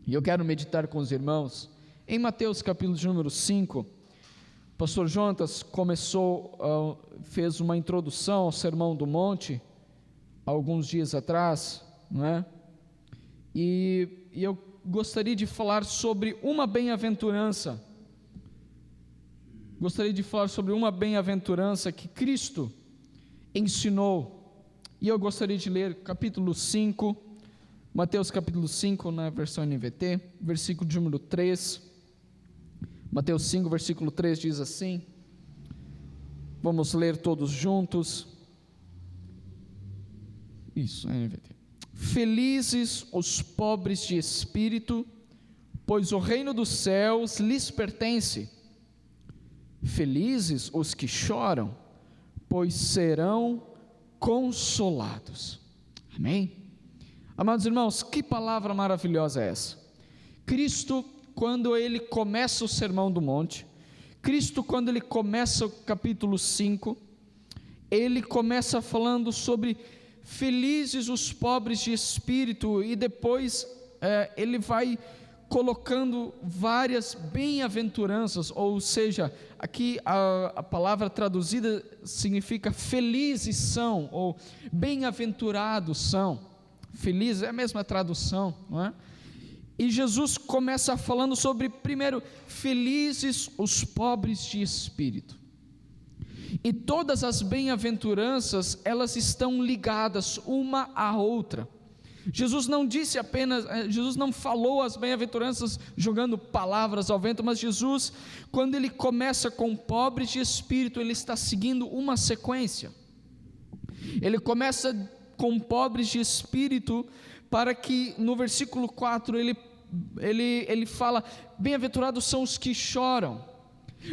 E eu quero meditar com os irmãos em Mateus capítulo de número 5. O pastor Jonatas fez uma introdução ao Sermão do Monte alguns dias atrás, não é? E eu gostaria de falar sobre uma bem-aventurança. Gostaria de falar sobre uma bem-aventurança que Cristo ensinou. E eu gostaria de ler capítulo 5, Mateus capítulo 5, na versão NVT, versículo de número 3. Mateus 5, versículo 3 diz assim. Vamos ler todos juntos. Isso, NVT. Felizes os pobres de espírito, pois o reino dos céus lhes pertence. Felizes os que choram, pois serão consolados. Amém? Amados irmãos, que palavra maravilhosa é essa? Cristo, quando ele começa o Sermão do Monte, Cristo, quando ele começa o capítulo 5, ele começa falando sobre felizes os pobres de espírito, e depois ele vai colocando várias bem-aventuranças, ou seja, aqui a palavra traduzida significa felizes são, ou bem-aventurados são. Feliz é a mesma tradução, não é? E Jesus começa falando sobre, primeiro, felizes os pobres de espírito. E todas as bem-aventuranças, elas estão ligadas uma à outra. Jesus não disse apenas, Jesus não falou as bem-aventuranças jogando palavras ao vento, mas Jesus, quando ele começa com pobres de espírito, ele está seguindo uma sequência. Ele começa com pobres de espírito, para que no versículo 4 ele fala, bem-aventurados são os que choram,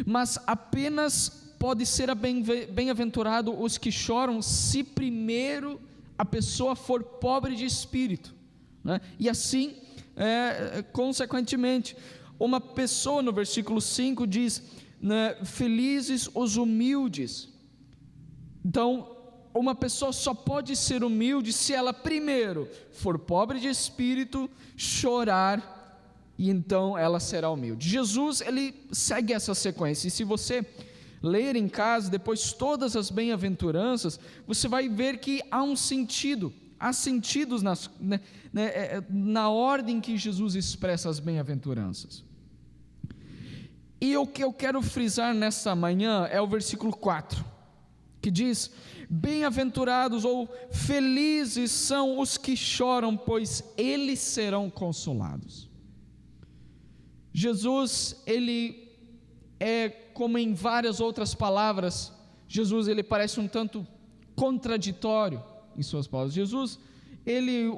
mas apenas pode ser bem-aventurado os que choram, se primeiro a pessoa for pobre de espírito, né? E assim, consequentemente, uma pessoa, no versículo 5 diz, né, felizes os humildes. Então, uma pessoa só pode ser humilde se ela primeiro for pobre de espírito, chorar, e então ela será humilde. Jesus, ele segue essa sequência, e se você ler em casa depois todas as bem-aventuranças, você vai ver que há um sentido, há sentidos na ordem que Jesus expressa as bem-aventuranças. E o que eu quero frisar nessa manhã é o versículo 4, que diz, bem-aventurados ou felizes são os que choram, pois eles serão consolados. Jesus, ele como em várias outras palavras, Jesus, ele parece um tanto contraditório em suas palavras. Jesus,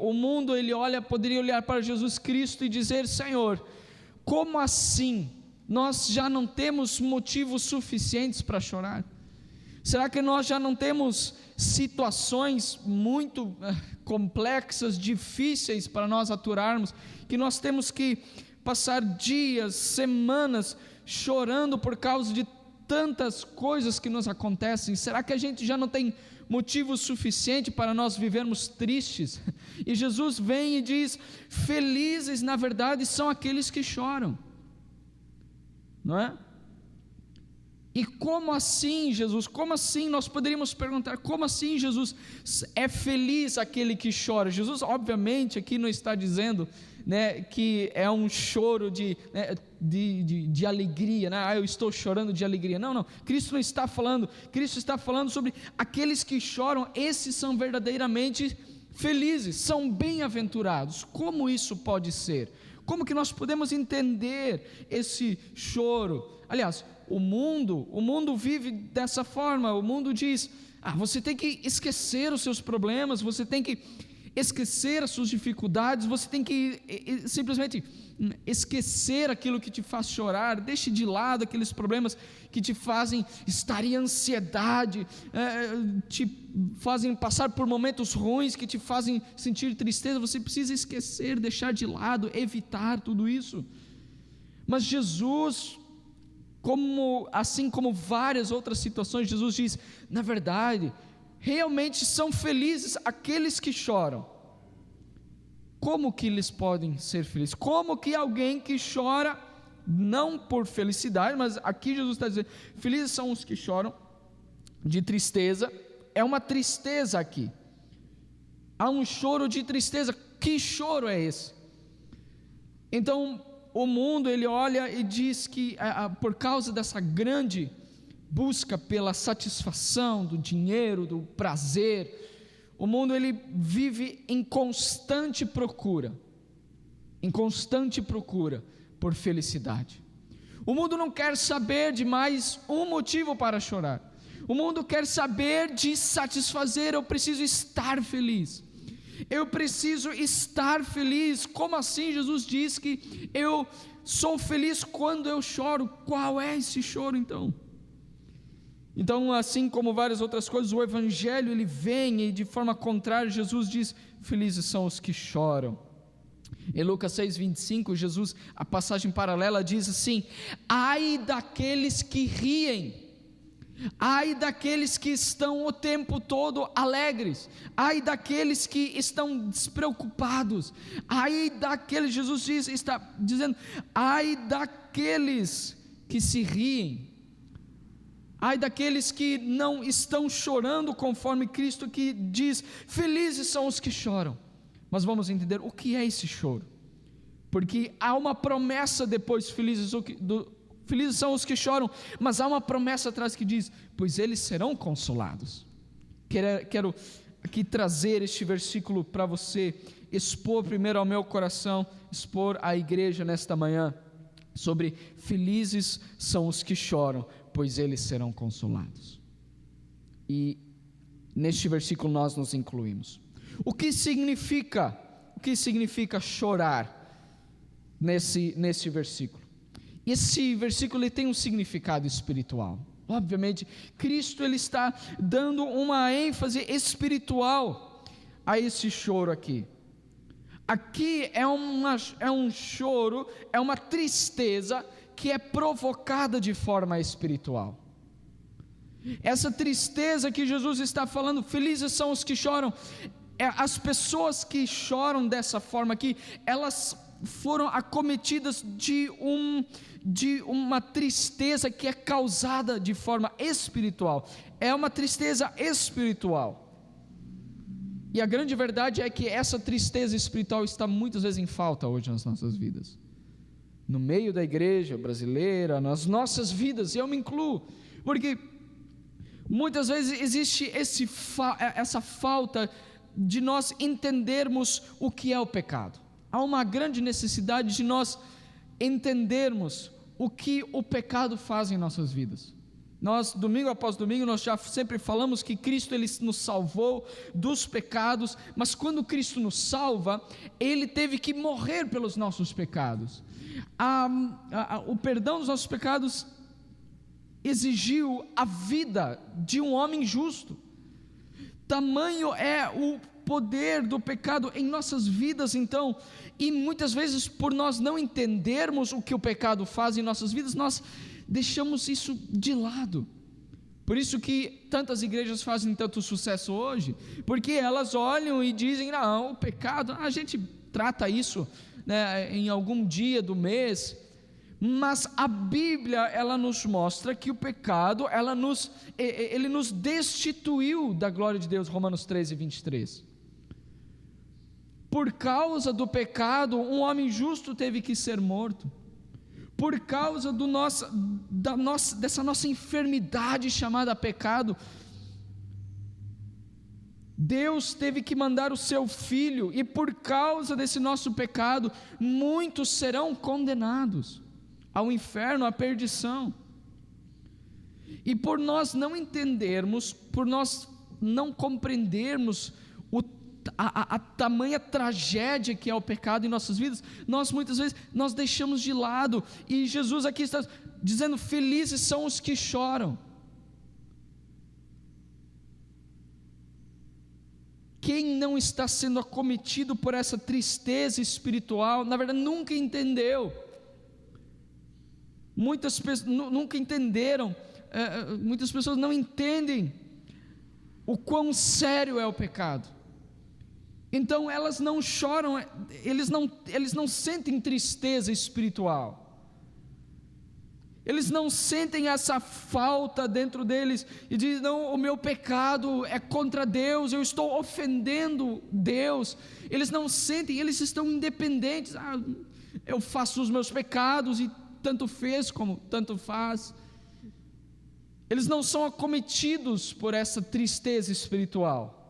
o mundo, poderia olhar para Jesus Cristo e dizer, Senhor, como assim? Nós já não temos motivos suficientes para chorar? Será que nós já não temos situações muito complexas, difíceis para nós aturarmos, que nós temos que passar dias, semanas chorando por causa de tantas coisas que nos acontecem? Será que a gente já não tem motivo suficiente para nós vivermos tristes? E Jesus vem e diz, felizes na verdade são aqueles que choram, não é? E como assim, Jesus? Como assim? Nós poderíamos perguntar, como assim, Jesus, é feliz aquele que chora? Jesus, obviamente, aqui não está dizendo, né, que é um choro de alegria, né? Eu estou chorando de alegria. Não, Cristo não está falando, Cristo está falando sobre aqueles que choram, esses são verdadeiramente felizes, são bem-aventurados. Como isso pode ser? Como que nós podemos entender esse choro? Aliás, o mundo vive dessa forma. O mundo diz, você tem que esquecer os seus problemas, você tem que esquecer as suas dificuldades, você tem que simplesmente esquecer aquilo que te faz chorar, deixe de lado aqueles problemas que te fazem estar em ansiedade, te fazem passar por momentos ruins, que te fazem sentir tristeza. Você precisa esquecer, deixar de lado, evitar tudo isso. Mas Jesus, assim como várias outras situações, Jesus diz, na verdade, realmente são felizes aqueles que choram. como que eles podem ser felizes? Como que alguém que chora, não por felicidade, mas aqui Jesus está dizendo, felizes são os que choram de tristeza, é uma tristeza aqui, há um choro de tristeza. Que choro é esse? Então o mundo, ele olha e diz que por causa dessa grande busca pela satisfação do dinheiro, do prazer, o mundo ele vive em constante procura por felicidade. O mundo não quer saber de mais um motivo para chorar. O mundo quer saber de satisfazer. Eu preciso estar feliz. Eu preciso estar feliz. Como assim? Jesus diz que eu sou feliz quando eu choro. Qual é esse choro então? Então, assim como várias outras coisas, o Evangelho ele vem e de forma contrária Jesus diz, felizes são os que choram. Em Lucas 6,25, Jesus, a passagem paralela diz assim, ai daqueles que riem, ai daqueles que estão o tempo todo alegres, ai daqueles que estão despreocupados, ai daqueles, Jesus está dizendo, ai daqueles que se riem, ai daqueles que não estão chorando conforme Cristo que diz, felizes são os que choram. Mas vamos entender o que é esse choro, porque há uma promessa depois, felizes são os que choram, mas há uma promessa atrás que diz, pois eles serão consolados. Quero aqui trazer este versículo para você, expor primeiro ao meu coração, expor à igreja nesta manhã, sobre felizes são os que choram, pois eles serão consolados. E neste versículo nós nos incluímos. O que significa chorar nesse versículo? Esse versículo ele tem um significado espiritual. Obviamente, Cristo ele está dando uma ênfase espiritual a esse choro aqui. Aqui é um choro, é uma tristeza que é provocada de forma espiritual. Essa tristeza que Jesus está falando, felizes são os que choram, as pessoas que choram dessa forma aqui, elas foram acometidas de uma tristeza que é causada de forma espiritual, é uma tristeza espiritual, e a grande verdade é que essa tristeza espiritual está muitas vezes em falta hoje nas nossas vidas, no meio da igreja brasileira, nas nossas vidas, e eu me incluo, porque muitas vezes existe essa falta de nós entendermos o que é o pecado. Há uma grande necessidade de nós entendermos o que o pecado faz em nossas vidas. Nós, domingo após domingo, nós já sempre falamos que Cristo ele nos salvou dos pecados, mas quando Cristo nos salva, Ele teve que morrer pelos nossos pecados. O perdão dos nossos pecados exigiu a vida de um homem justo. Tamanho é o poder do pecado em nossas vidas, então, e muitas vezes por nós não entendermos o que o pecado faz em nossas vidas, nós deixamos isso de lado. Por isso que tantas igrejas fazem tanto sucesso hoje, porque elas olham e dizem, não, o pecado, a gente trata isso, né, em algum dia do mês, mas a Bíblia ela nos mostra que o pecado, ele nos destituiu da glória de Deus, Romanos 13:23. Por causa do pecado, um homem justo teve que ser morto. Por causa dessa nossa enfermidade chamada pecado, Deus teve que mandar o seu Filho, e por causa desse nosso pecado, muitos serão condenados ao inferno, à perdição. E por nós não entendermos, por nós não compreendermos a tamanha tragédia que é o pecado em nossas vidas, nós muitas vezes nós deixamos de lado, e Jesus aqui está dizendo, felizes são os que choram. Quem não está sendo acometido por essa tristeza espiritual, na verdade nunca entendeu. Muitas pessoas nunca entenderam, muitas pessoas não entendem o quão sério é o pecado. Então elas não choram, eles não sentem tristeza espiritual. Eles não sentem essa falta dentro deles e dizem: não, o meu pecado é contra Deus, eu estou ofendendo Deus. Eles não sentem, eles estão independentes. Eu faço os meus pecados e tanto fez como tanto faz. Eles não são acometidos por essa tristeza espiritual.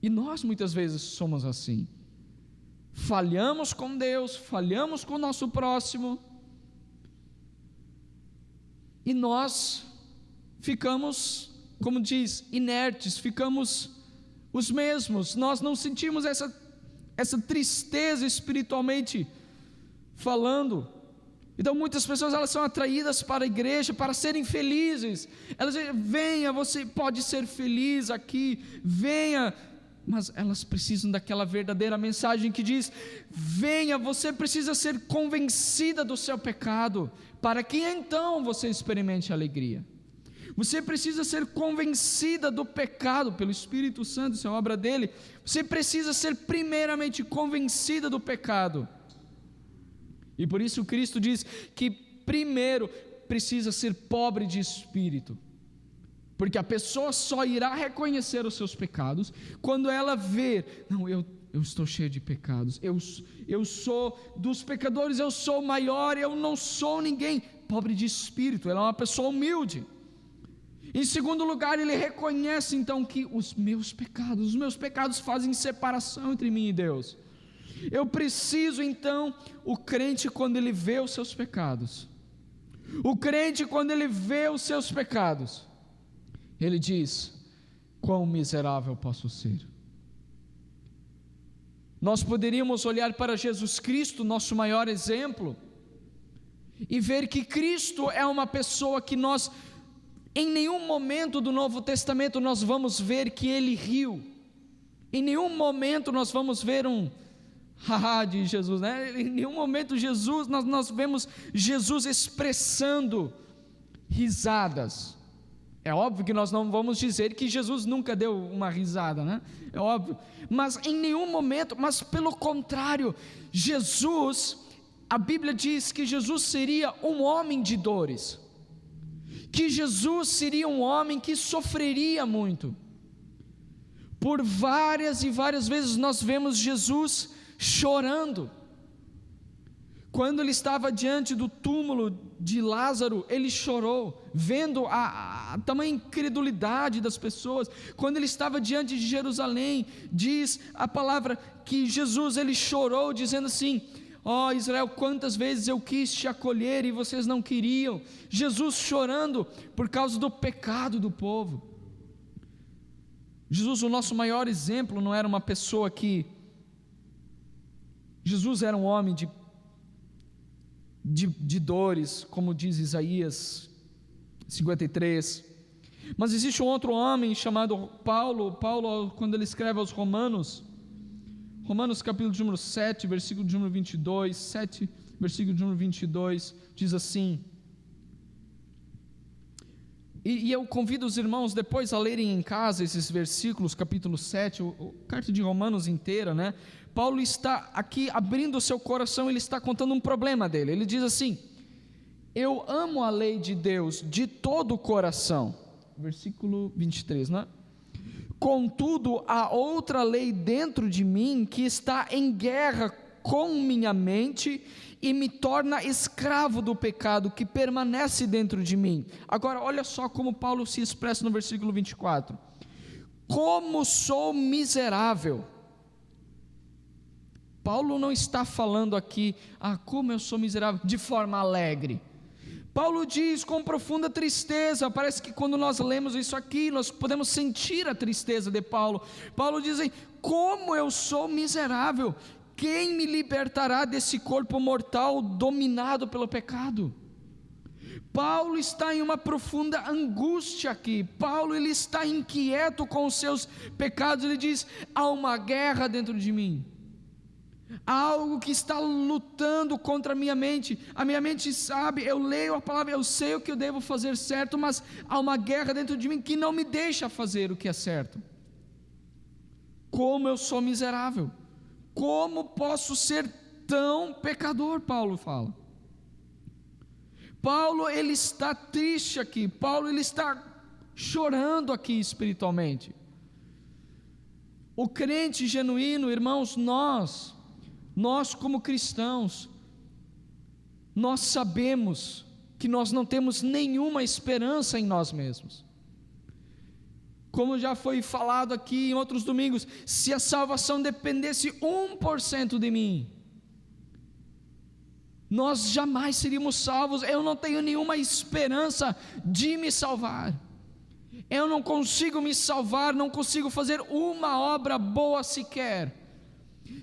E nós muitas vezes somos assim. Falhamos com Deus, falhamos com o nosso próximo, e nós ficamos, como diz, inertes, ficamos os mesmos. Nós não sentimos essa tristeza espiritualmente falando. Então muitas pessoas, elas são atraídas para a igreja para serem felizes. Elas dizem: venha, você pode ser feliz aqui, venha. Mas elas precisam daquela verdadeira mensagem que diz: venha, você precisa ser convencida do seu pecado, para que então você experimente alegria. Você precisa ser convencida do pecado pelo Espírito Santo, isso é obra dele. Você precisa ser primeiramente convencida do pecado. E por isso Cristo diz que primeiro precisa ser pobre de espírito, porque a pessoa só irá reconhecer os seus pecados quando ela ver: não, eu estou cheio de pecados, eu sou dos pecadores, eu sou o maior, eu não sou ninguém. Pobre de espírito, ela é uma pessoa humilde. Em segundo lugar, ele reconhece então que os meus pecados fazem separação entre mim e Deus. Eu preciso então, o crente, quando ele vê os seus pecados, ele diz: quão miserável posso ser. Nós poderíamos olhar para Jesus Cristo, nosso maior exemplo, e ver que Cristo é uma pessoa que nós, em nenhum momento do Novo Testamento nós vamos ver que ele riu. Em nenhum momento nós vamos ver um haha de Jesus, né? Em nenhum momento nós vemos Jesus expressando risadas. É óbvio que nós não vamos dizer que Jesus nunca deu uma risada, né? É óbvio, mas em nenhum momento, mas pelo contrário, a Bíblia diz que Jesus seria um homem de dores, que Jesus seria um homem que sofreria muito. Por várias e várias vezes nós vemos Jesus chorando. Quando ele estava diante do túmulo de Lázaro, ele chorou, vendo a tamanha incredulidade das pessoas. Quando ele estava diante de Jerusalém, diz a palavra que Jesus, ele chorou, dizendo assim: ó Israel, quantas vezes eu quis te acolher e vocês não queriam. Jesus chorando por causa do pecado do povo. Jesus, o nosso maior exemplo, não era uma pessoa que... Jesus era um homem de dores, como diz Isaías 53, mas existe um outro homem chamado Paulo, quando ele escreve aos Romanos capítulo de número 7, versículo de número 22, versículo de número 22, diz assim, e eu convido os irmãos depois a lerem em casa esses versículos, capítulo 7, a carta de Romanos inteira, né? Paulo está aqui abrindo o seu coração, ele está contando um problema dele. Ele diz assim: eu amo a lei de Deus de todo o coração, versículo 23, né? Contudo, há outra lei dentro de mim que está em guerra com minha mente e me torna escravo do pecado que permanece dentro de mim. Agora, olha só como Paulo se expressa no versículo 24: como sou miserável. Paulo não está falando aqui, como eu sou miserável, de forma alegre. Paulo diz com profunda tristeza. Parece que quando nós lemos isso aqui, nós podemos sentir a tristeza de Paulo. Paulo diz: como eu sou miserável, quem me libertará desse corpo mortal dominado pelo pecado? Paulo está em uma profunda angústia aqui. Paulo, ele está inquieto com os seus pecados. Ele diz: há uma guerra dentro de mim, há algo que está lutando contra a minha mente sabe, eu leio a palavra, eu sei o que eu devo fazer certo, mas há uma guerra dentro de mim que não me deixa fazer o que é certo. como eu sou miserável, como posso ser tão pecador, Paulo fala. Paulo, ele está triste aqui, Paulo, ele está chorando aqui espiritualmente. O crente genuíno, irmãos, nós como cristãos, nós sabemos que nós não temos nenhuma esperança em nós mesmos. Como já foi falado aqui em outros domingos, se a salvação dependesse 1% de mim, nós jamais seríamos salvos. Eu não tenho nenhuma esperança de me salvar. Eu não consigo me salvar, não consigo fazer uma obra boa sequer,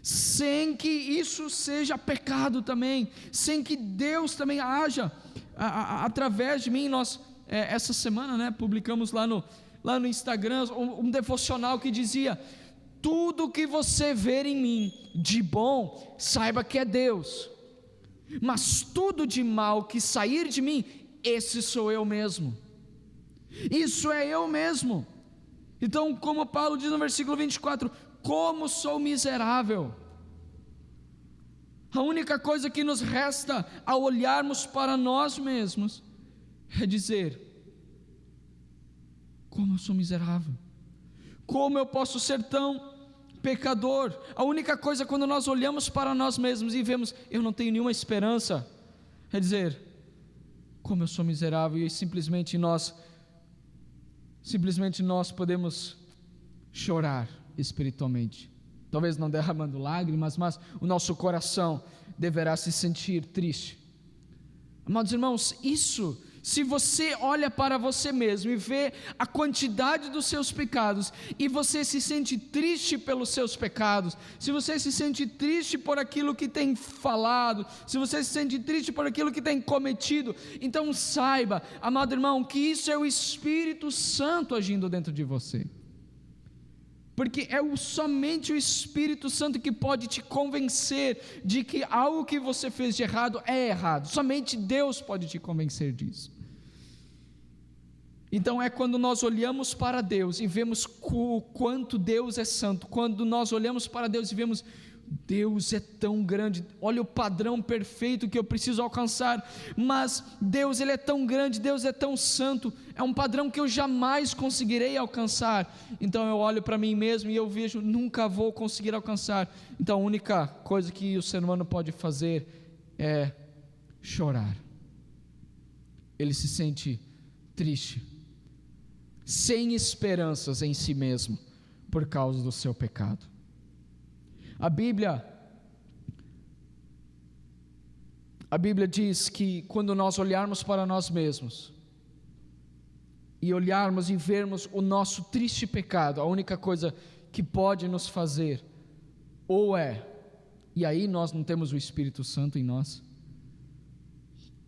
sem que isso seja pecado também, sem que Deus também haja através de mim. Nós, essa semana, publicamos lá no Instagram um devocional que dizia: tudo que você ver em mim de bom, saiba que é Deus, mas tudo de mal que sair de mim, esse sou eu mesmo, isso é eu mesmo. Então, como Paulo diz no versículo 24, como sou miserável. A única coisa que nos resta ao olharmos para nós mesmos é dizer: como eu sou miserável, como eu posso ser tão pecador. A única coisa, quando nós olhamos para nós mesmos e vemos eu não tenho nenhuma esperança, é dizer: como eu sou miserável. E simplesmente nós podemos chorar espiritualmente, talvez não derramando lágrimas, mas o nosso coração deverá se sentir triste. Amados irmãos, isso, se você olha para você mesmo e vê a quantidade dos seus pecados, e você se sente triste pelos seus pecados, se você se sente triste por aquilo que tem falado, se você se sente triste por aquilo que tem cometido, então saiba, amado irmão, que isso é o Espírito Santo agindo dentro de você. Porque é somente o Espírito Santo que pode te convencer de que algo que você fez de errado é errado. Somente Deus pode te convencer disso. Então é quando nós olhamos para Deus e vemos o quanto Deus é santo, quando nós olhamos para Deus e vemos: Deus é tão grande, olha o padrão perfeito que eu preciso alcançar, mas Deus, Ele é tão grande, Deus é tão santo, é um padrão que eu jamais conseguirei alcançar. Então eu olho para mim mesmo e eu vejo: nunca vou conseguir alcançar. Então a única coisa que o ser humano pode fazer é chorar. Ele se sente triste, sem esperanças em si mesmo, por causa do seu pecado. A Bíblia diz que quando nós olharmos para nós mesmos e olharmos e vermos o nosso triste pecado, a única coisa que pode nos fazer, e aí nós não temos o Espírito Santo em nós,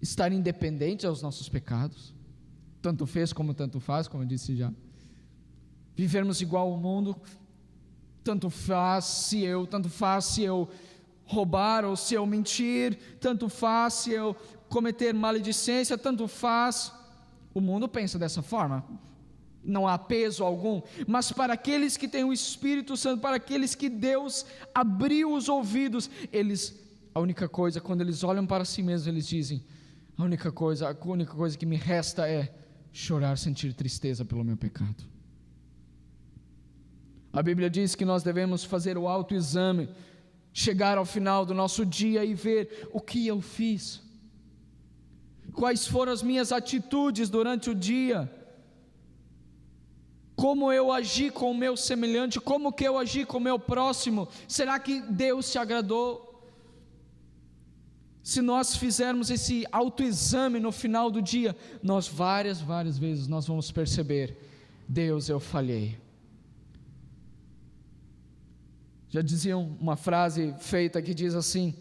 estar independente aos nossos pecados, tanto fez como tanto faz, como eu disse já, vivermos igual ao mundo, tanto faz se eu roubar ou se eu mentir, tanto faz se eu cometer maledicência, tanto faz. O mundo pensa dessa forma, não há peso algum, mas para aqueles que têm o Espírito Santo, para aqueles que Deus abriu os ouvidos, a única coisa, quando eles olham para si mesmos, eles dizem: a única coisa que me resta é chorar, sentir tristeza pelo meu pecado. A Bíblia diz que nós devemos fazer o autoexame, chegar ao final do nosso dia e ver o que eu fiz, quais foram as minhas atitudes durante o dia, como eu agi com o meu semelhante, como que eu agi com o meu próximo. Será que Deus se agradou? Se nós fizermos esse autoexame no final do dia, nós várias vezes nós vamos perceber: Deus, eu falhei. Já diziam uma frase feita que diz assim: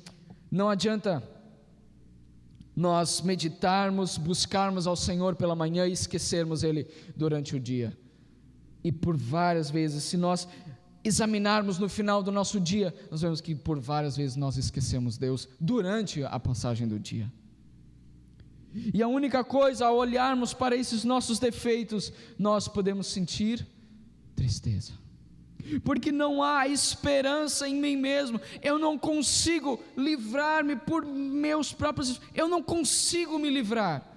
não adianta nós meditarmos, buscarmos ao Senhor pela manhã e esquecermos Ele durante o dia. E por várias vezes, se nós examinarmos no final do nosso dia, nós vemos que por várias vezes nós esquecemos Deus durante a passagem do dia. E a única coisa, ao olharmos para esses nossos defeitos, nós podemos sentir tristeza. porque não há esperança em mim mesmo, eu não consigo livrar-me por meus próprios, eu não consigo me livrar,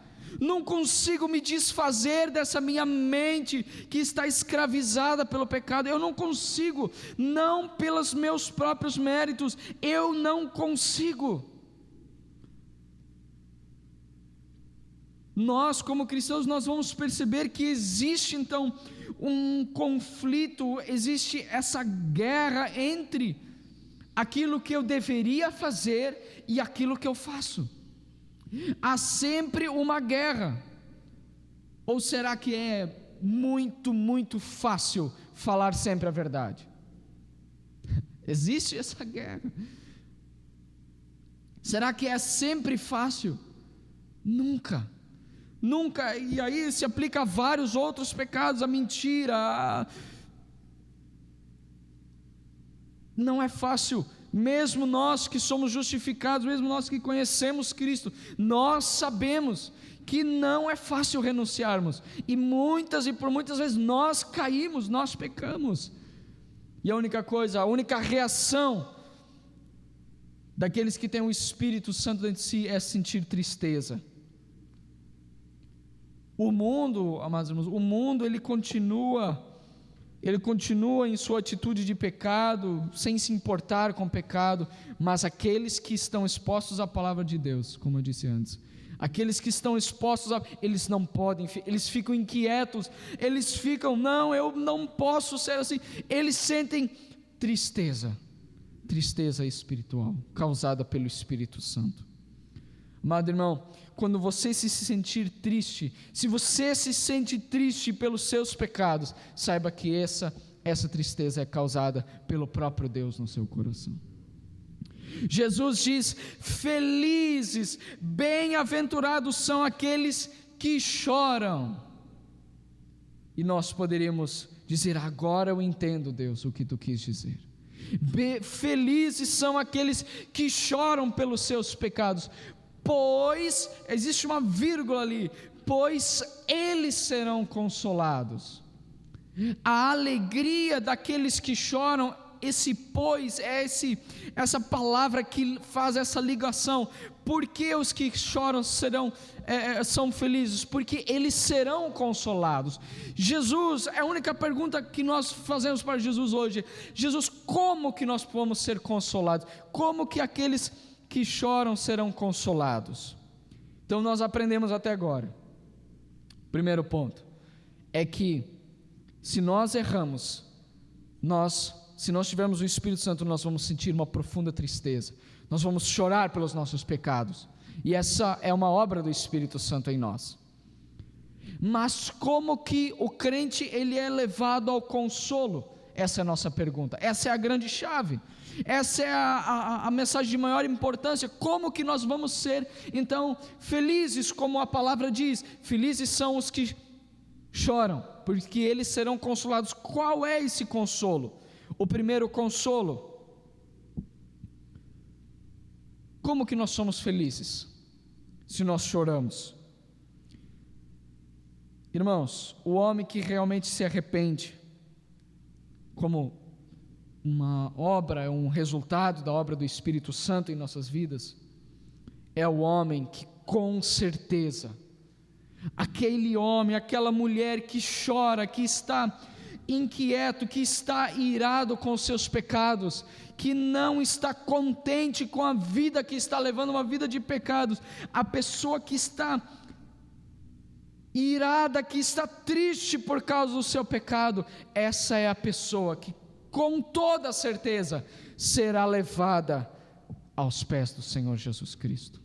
não consigo me desfazer dessa minha mente que está escravizada pelo pecado, eu não consigo, não pelos meus próprios méritos, eu não consigo. Nós como cristãos, nós vamos perceber que existe então um conflito, existe essa guerra entre aquilo que eu deveria fazer e aquilo que eu faço. Há sempre uma guerra. Ou será que é muito fácil falar sempre a verdade? Existe essa guerra. Será que é sempre fácil? Nunca, e aí se aplica a vários outros pecados, a mentira, não é fácil, mesmo nós que somos justificados, mesmo nós que conhecemos Cristo, nós sabemos que não é fácil renunciarmos, e por muitas vezes nós caímos, nós pecamos, e a única reação daqueles que têm o Espírito Santo dentro de si é sentir tristeza. O mundo, amados irmãos, ele continua em sua atitude de pecado, sem se importar com o pecado, mas aqueles que estão expostos à palavra de Deus, como eu disse antes, aqueles que estão expostos eles não podem, eles ficam inquietos, não, eu não posso ser assim, eles sentem tristeza espiritual, causada pelo Espírito Santo. Amado irmão, quando você se sentir triste, se você se sente triste pelos seus pecados, saiba que essa tristeza é causada pelo próprio Deus no seu coração. Jesus diz: felizes, bem-aventurados são aqueles que choram. E nós poderíamos dizer: agora eu entendo, Deus, o que tu quis dizer. Felizes são aqueles que choram pelos seus pecados, pois, existe uma vírgula ali, pois eles serão consolados. A alegria daqueles que choram, esse pois, é essa palavra que faz essa ligação. Por que os que choram são felizes? Porque eles serão consolados. Jesus, é a única pergunta que nós fazemos para Jesus hoje: Jesus, como que nós vamos ser consolados? Como que aqueles que choram serão consolados? Então nós aprendemos até agora, primeiro ponto, é que se nós erramos, se nós tivermos o Espírito Santo, nós vamos sentir uma profunda tristeza, nós vamos chorar pelos nossos pecados, e essa é uma obra do Espírito Santo em nós. Mas como que o crente ele é levado ao consolo? Essa é a nossa pergunta, essa é a grande chave, essa é a mensagem de maior importância. Como que nós vamos ser então felizes, como a palavra diz? Felizes são os que choram, porque eles serão consolados. Qual é esse consolo? O primeiro consolo, como que nós somos felizes se nós choramos? Irmãos, o homem que realmente se arrepende, como uma obra, um resultado da obra do Espírito Santo em nossas vidas, é o homem que com certeza, aquele homem, aquela mulher que chora, que está inquieto, que está irado com os seus pecados, que não está contente com a vida que está levando, uma vida de pecados, a pessoa que está irada, que está triste por causa do seu pecado, essa é a pessoa que com toda certeza será levada aos pés do Senhor Jesus Cristo.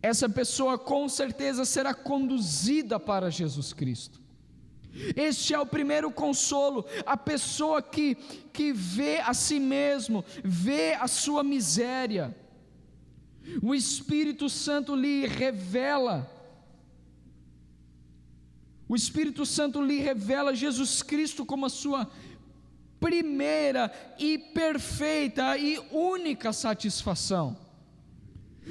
Essa pessoa com certeza será conduzida para Jesus Cristo. Este é o primeiro consolo. A pessoa que vê a si mesmo, vê a sua miséria, o Espírito Santo lhe revela, Jesus Cristo como a sua primeira e perfeita e única satisfação.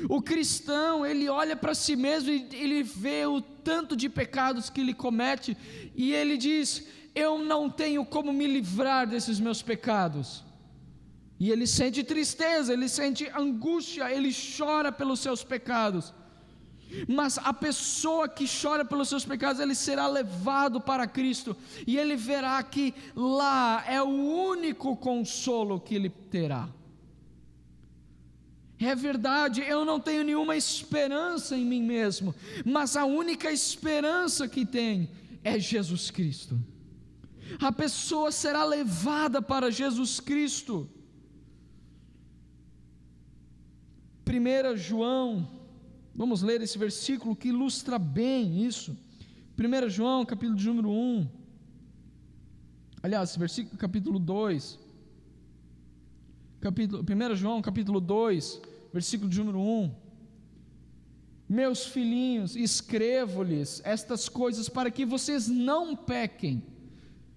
O cristão, ele olha para si mesmo e ele vê o tanto de pecados que ele comete, e ele diz: eu não tenho como me livrar desses meus pecados. E ele sente tristeza, ele sente angústia, ele chora pelos seus pecados. Mas a pessoa que chora pelos seus pecados, ele será levado para Cristo, e ele verá que lá é o único consolo que ele terá. É verdade, eu não tenho nenhuma esperança em mim mesmo, mas a única esperança que tem é Jesus Cristo. A pessoa será levada para Jesus Cristo. 1 João, vamos ler esse versículo que ilustra bem isso. 1 João, capítulo de número 1. Aliás, versículo capítulo 2. 1 João, capítulo 2, versículo de número 1. Meus filhinhos, escrevo-lhes estas coisas para que vocês não pequem.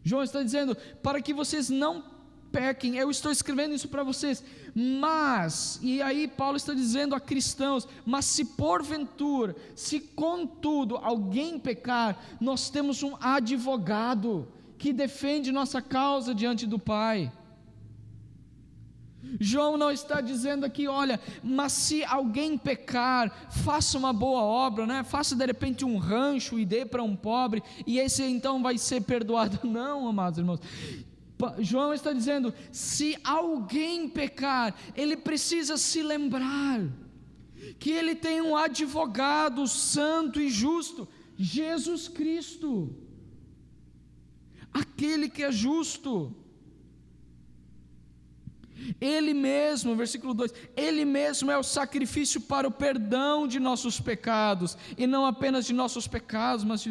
João está dizendo, para que vocês não pequem, eu estou escrevendo isso para vocês, mas, e aí Paulo está dizendo a cristãos, mas se porventura, se contudo alguém pecar, nós temos um advogado, que defende nossa causa diante do Pai. João não está dizendo aqui, olha, mas se alguém pecar, faça uma boa obra, né? Faça de repente um rancho e dê para um pobre, e esse então vai ser perdoado. Não, amados irmãos, João está dizendo, se alguém pecar, ele precisa se lembrar, que ele tem um advogado santo e justo, Jesus Cristo, aquele que é justo. Ele mesmo, versículo 2, Ele mesmo é o sacrifício para o perdão de nossos pecados, e não apenas de nossos pecados, mas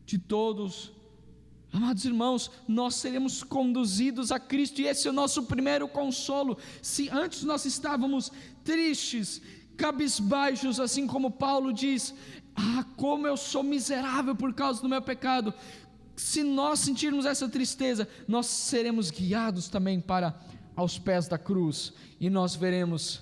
de todos. Amados irmãos, nós seremos conduzidos a Cristo, e esse é o nosso primeiro consolo. Se antes nós estávamos tristes, cabisbaixos, assim como Paulo diz, como eu sou miserável por causa do meu pecado, se nós sentirmos essa tristeza, nós seremos guiados também para aos pés da cruz, e nós veremos,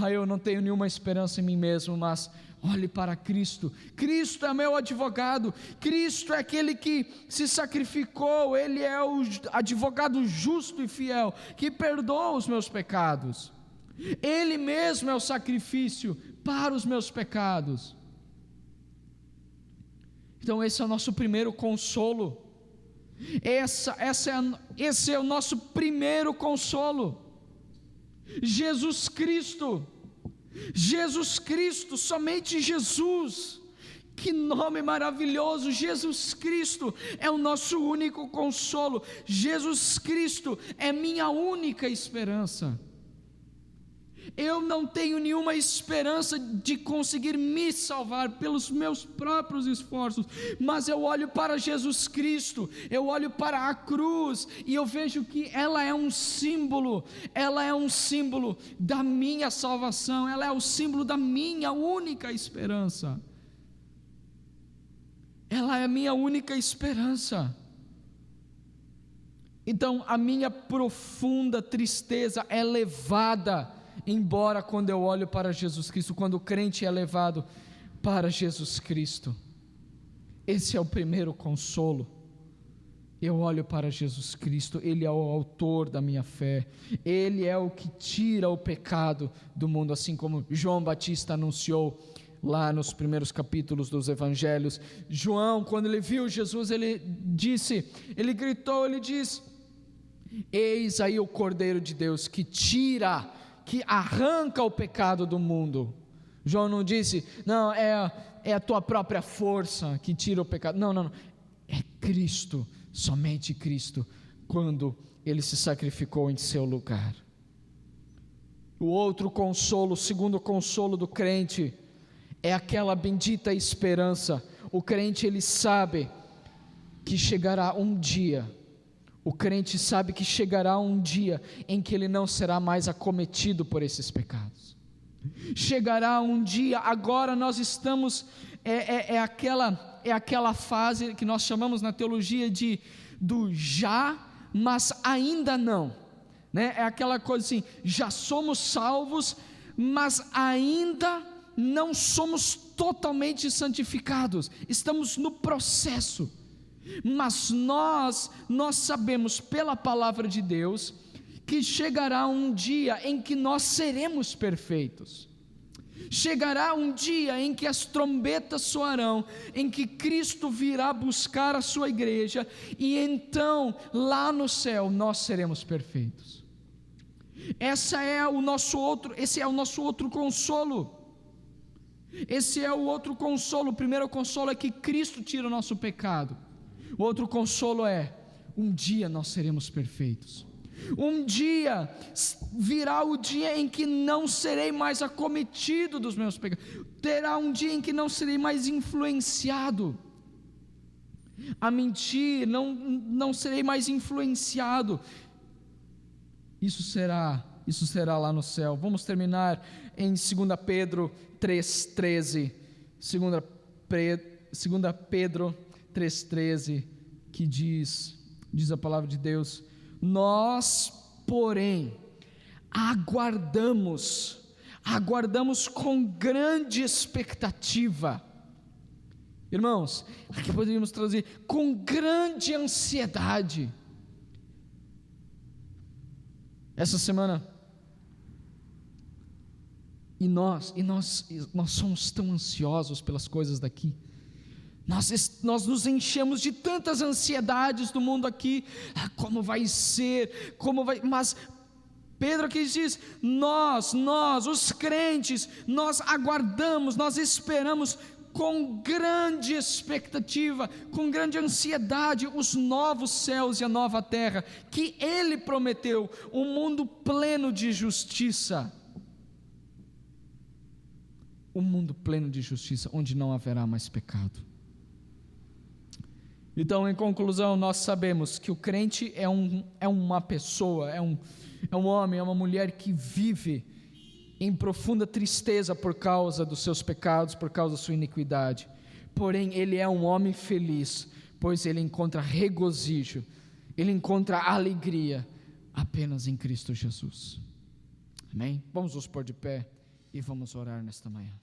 eu não tenho nenhuma esperança em mim mesmo, mas olhe para Cristo. Cristo é meu advogado, Cristo é aquele que se sacrificou, Ele é o advogado justo e fiel, que perdoa os meus pecados, Ele mesmo é o sacrifício para os meus pecados. Então esse é o nosso primeiro consolo, esse é o nosso primeiro consolo, Jesus Cristo, somente Jesus. Que nome maravilhoso! Jesus Cristo é o nosso único consolo, Jesus Cristo é minha única esperança. Eu não tenho nenhuma esperança de conseguir me salvar pelos meus próprios esforços, mas eu olho para Jesus Cristo, eu olho para a cruz, e eu vejo que ela é um símbolo da minha salvação, ela é o símbolo da minha única esperança, ela é a minha única esperança. Então a minha profunda tristeza é levada embora quando eu olho para Jesus Cristo, quando o crente é levado para Jesus Cristo. Esse é o primeiro consolo. Eu olho para Jesus Cristo, Ele é o autor da minha fé, Ele é o que tira o pecado do mundo, assim como João Batista anunciou lá nos primeiros capítulos dos evangelhos. João, quando ele viu Jesus, ele gritou, ele diz: eis aí o Cordeiro de Deus que arranca o pecado do mundo. João não disse, não, é a tua própria força que tira o pecado. Não, é Cristo, somente Cristo, quando Ele se sacrificou em seu lugar. O outro consolo, o segundo consolo do crente, é aquela bendita esperança. O crente, ele sabe que chegará um dia, o crente sabe que chegará um dia em que ele não será mais acometido por esses pecados. Chegará um dia, agora nós estamos, é aquela fase que nós chamamos na teologia do já, mas ainda não, né? É aquela coisa assim, já somos salvos, mas ainda não somos totalmente santificados, estamos no processo. Mas nós sabemos pela palavra de Deus que chegará um dia em que nós seremos perfeitos. Chegará um dia em que as trombetas soarão, em que Cristo virá buscar a sua igreja, e então lá no céu nós seremos perfeitos. Esse é o nosso outro consolo. Esse é o outro consolo. O primeiro consolo é que Cristo tira o nosso pecado. O outro consolo é: um dia nós seremos perfeitos. Um dia virá o dia em que não serei mais acometido dos meus pecados. Terá um dia em que não serei mais influenciado a mentir, não serei mais influenciado. Isso será lá no céu. Vamos terminar em 2 Pedro 3,13. 2 Pedro 3,13, que diz a palavra de Deus: nós, porém, aguardamos com grande expectativa. Irmãos, aqui poderíamos traduzir: com grande ansiedade. Essa semana, nós somos tão ansiosos pelas coisas daqui. Nós nos enchemos de tantas ansiedades do mundo aqui. Como vai ser? Mas Pedro aqui diz: nós, os crentes, nós aguardamos, nós esperamos com grande expectativa, com grande ansiedade, os novos céus e a nova terra, que Ele prometeu, um mundo pleno de justiça. Um mundo pleno de justiça, onde não haverá mais pecado. Então, em conclusão, nós sabemos que o crente é uma pessoa, é um homem, é uma mulher que vive em profunda tristeza por causa dos seus pecados, por causa da sua iniquidade. Porém, ele é um homem feliz, pois ele encontra regozijo, ele encontra alegria apenas em Cristo Jesus. Amém? Vamos nos pôr de pé e vamos orar nesta manhã.